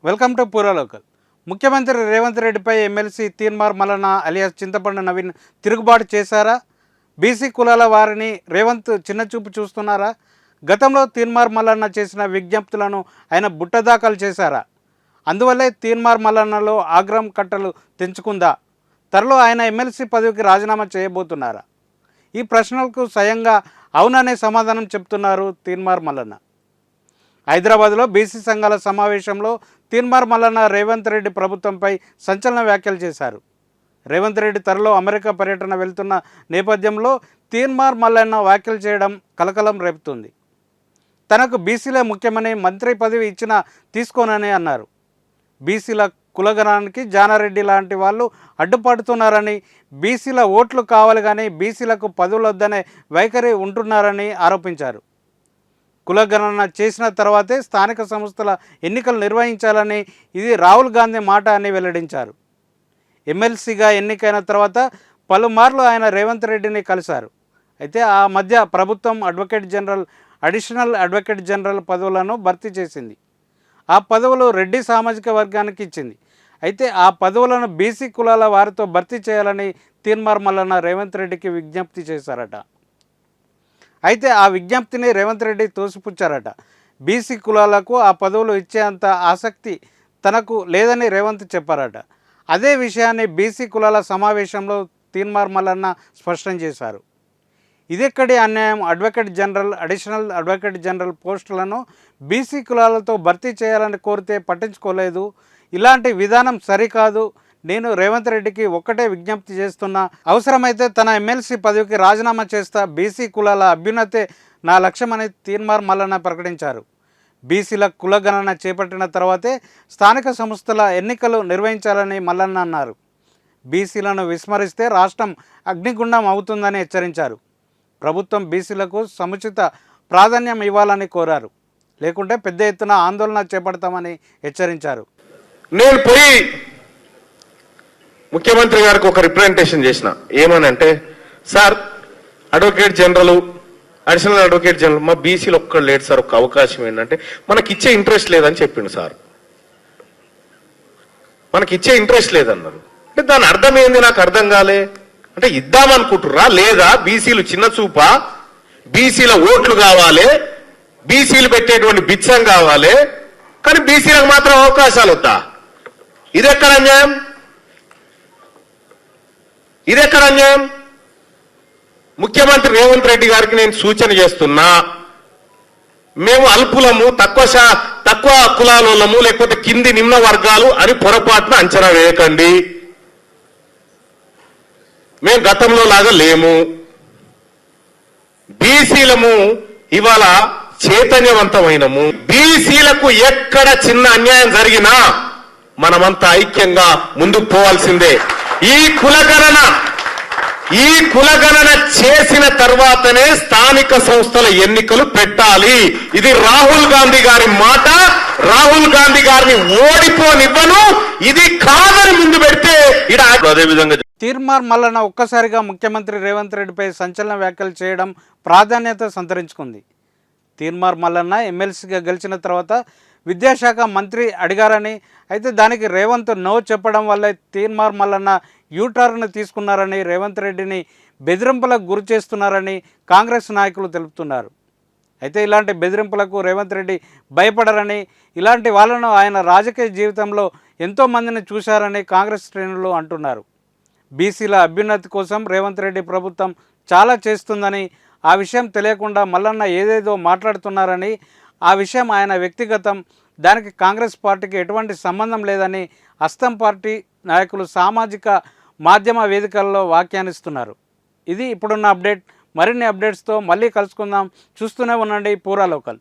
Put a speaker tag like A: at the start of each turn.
A: Welcome to పూరా local. ముఖ్యమంత్రి రేవంత్ రెడ్డిపై ఎమ్మెల్సీ తీన్మార్ మల్లన్న అలియాస్ చింతపండు నవీన్ తిరుగుబాటు చేశారా? బీసీ కులాల వారిని రేవంత్ చిన్నచూపు చూస్తున్నారా? గతంలో తీన్మార్ మల్లన్న చేసిన విజ్ఞప్తులను ఆయన బుట్టదాఖలు చేశారా? అందువల్లే తీన్మార్ మల్లన్నలో ఆగ్రహం కట్టలు తెంచుకుందా? త్వరలో ఆయన ఎమ్మెల్సీ పదవికి రాజీనామా చేయబోతున్నారా? ఈ ప్రశ్నలకు స్వయంగా అవుననే సమాధానం చెప్తున్నారు తీన్మార్ మల్లన్న. హైదరాబాద్లో బీసీ సంఘాల సమావేశంలో తీన్మార్ మల్లన్న రేవంత్ రెడ్డి ప్రభుత్వంపై సంచలన వ్యాఖ్యలు చేశారు. రేవంత్ రెడ్డి త్వరలో అమెరికా పర్యటన వెళ్తున్న నేపథ్యంలో తీన్మార్ మల్లన్న వ్యాఖ్యలు చేయడం కలకలం రేపుతుంది. తనకు బీసీలే ముఖ్యమని, మంత్రి పదవి ఇచ్చినా తీసుకోనని అన్నారు. బీసీల కులగణానికి జానారెడ్డి లాంటి వాళ్ళు అడ్డుపడుతున్నారని, బీసీల ఓట్లు కావాలి కానీ బీసీలకు పదవులు వద్దనే వైఖరి ఉంటున్నారని ఆరోపించారు. కులగణన చేసిన తర్వాతే స్థానిక సంస్థల ఎన్నికలు నిర్వహించాలని, ఇది రాహుల్ గాంధీ మాట అని వెల్లడించారు. ఎమ్మెల్సీగా ఎన్నికైన తర్వాత పలుమార్లు ఆయన రేవంత్ రెడ్డిని కలిశారు. అయితే ఆ మధ్య ప్రభుత్వం advocate general, additional advocate general పదవులను భర్తీ చేసింది. ఆ పదవులు రెడ్డి సామాజిక వర్గానికి ఇచ్చింది. అయితే ఆ పదవులను బీసీ కులాల వారితో భర్తీ చేయాలని తీన్మార్ మల్లన్న రేవంత్ రెడ్డికి విజ్ఞప్తి చేశారట. అయితే ఆ విజ్ఞప్తిని రేవంత్ రెడ్డి తోసిపుచ్చారట. బీసీ కులాలకు ఆ పదవులు ఇచ్చేంత ఆసక్తి తనకు లేదని రేవంత్ చెప్పారట. అదే విషయాన్ని బీసీ కులాల సమావేశంలో తీన్మార్ మల్లన్న స్పష్టం చేశారు. ఇదెక్కడి అన్యాయం? Advocate general, additional advocate general పోస్టులను బీసీ కులాలతో భర్తీ చేయాలని కోరితే పట్టించుకోలేదు. ఇలాంటి విధానం సరికాదు. నేను రేవంత్ రెడ్డికి ఒక్కటే విజ్ఞప్తి చేస్తున్నా, అవసరమైతే తన ఎమ్మెల్సీ పదవికి రాజీనామా చేస్తా. బీసీ కులాల అభ్యున్నతే నా లక్ష్యమని తీన్మార్ మల్లన్న ప్రకటించారు. బీసీల కులగణన చేపట్టిన తర్వాతే స్థానిక సంస్థల ఎన్నికలు నిర్వహించాలని మల్లన్న అన్నారు. బీసీలను విస్మరిస్తే రాష్ట్రం అగ్నిగుండం అవుతుందని హెచ్చరించారు. ప్రభుత్వం బీసీలకు సముచిత ప్రాధాన్యం ఇవ్వాలని కోరారు. లేకుంటే పెద్ద ఎత్తున ఆందోళన చేపడతామని హెచ్చరించారు.
B: నేను పోయి ముఖ్యమంత్రి గారికి ఒక రిప్రజెంటేషన్ చేసిన, ఏమనంటే, sir advocate general, additional advocate general మా బీసీలు ఒక్కడు లేడు సార్, ఒక అవకాశం ఏంటంటే మనకిచ్చే ఇంట్రెస్ట్ లేదని చెప్పిండు సార్. మనకిచ్చే ఇంట్రెస్ట్ లేదన్నారు. అంటే దాని అర్థం ఏంది నాకు అర్థం కాలే. అంటే ఇద్దామనుకుంటుర్రా లేదా? బీసీలు చిన్న చూపా? బీసీల ఓట్లు కావాలి, బీసీలు పెట్టేటువంటి బిచ్చం కావాలి, కానీ బీసీలకు మాత్రం అవకాశాలు వద్దా? ఇదెక్కడ అన్యాయం? ఇదెక్కడ అన్యాయం? ముఖ్యమంత్రి రేవంత్ రెడ్డి గారికి నేను సూచన చేస్తున్నా, మేము అల్పులము, తక్కువ కులాలము, లేకపోతే కింది నిమ్న వర్గాలు అని పొరపాటున అంచనా వేయకండి. మేము గతంలో లాగా లేము. బీసీలము ఇవాళ చైతన్యవంతమైనము. బీసీలకు ఎక్కడ చిన్న అన్యాయం జరిగినా మనమంతా ఐక్యంగా ముందుకు పోవాల్సిందే. ఈ కులగణన చేసిన తర్వాతనే స్థానిక సంస్థల ఎన్నికలు పెట్టాలి. ఇది రాహుల్ గాంధీ గారి మాట. రాహుల్ గాంధీ గారిని ఓడిపోనివ్వను. ఇది కాదని ముందు పెడితే అదే విధంగా
A: తీన్మార్ మల్లన్న ఒక్కసారిగా ముఖ్యమంత్రి రేవంత్ రెడ్డిపై సంచలన వ్యాఖ్యలు చేయడం ప్రాధాన్యత సంతరించుకుంది. తీన్మార్ మల్లన్న ఎమ్మెల్సీగా గెలిచిన తర్వాత విద్యాశాఖ మంత్రి అడిగారని, అయితే దానికి రేవంత్ నో చెప్పడం వల్లే తీన్మార్ మల్లన్న యూటర్న్ తీసుకున్నారని, రేవంత్ రెడ్డిని బెదిరింపులకు గురి చేస్తున్నారని కాంగ్రెస్ నాయకులు తెలుపుతున్నారు. అయితే ఇలాంటి బెదిరింపులకు రేవంత్ రెడ్డి భయపడరని, ఇలాంటి వాళ్ళను ఆయన రాజకీయ జీవితంలో ఎంతోమందిని చూశారని కాంగ్రెస్ శ్రేణులు అంటున్నారు. బీసీల అభ్యున్నతి కోసం రేవంత్ రెడ్డి ప్రభుత్వం చాలా చేస్తుందని, ఆ విషయం తెలియకుండా మల్లన్న ఏదేదో మాట్లాడుతున్నారని, ఆ విషయం ఆయన వ్యక్తిగతం, దానికి కాంగ్రెస్ పార్టీకి ఎటువంటి సంబంధం లేదని హస్తం పార్టీ నాయకులు సామాజిక మాధ్యమ వేదికల్లో వ్యాఖ్యానిస్తున్నారు. ఇది ఇప్పుడున్న అప్డేట్. మరిన్ని అప్డేట్స్తో మళ్ళీ కలుసుకుందాం. చూస్తూనే ఉండండి పూరా లోకల్.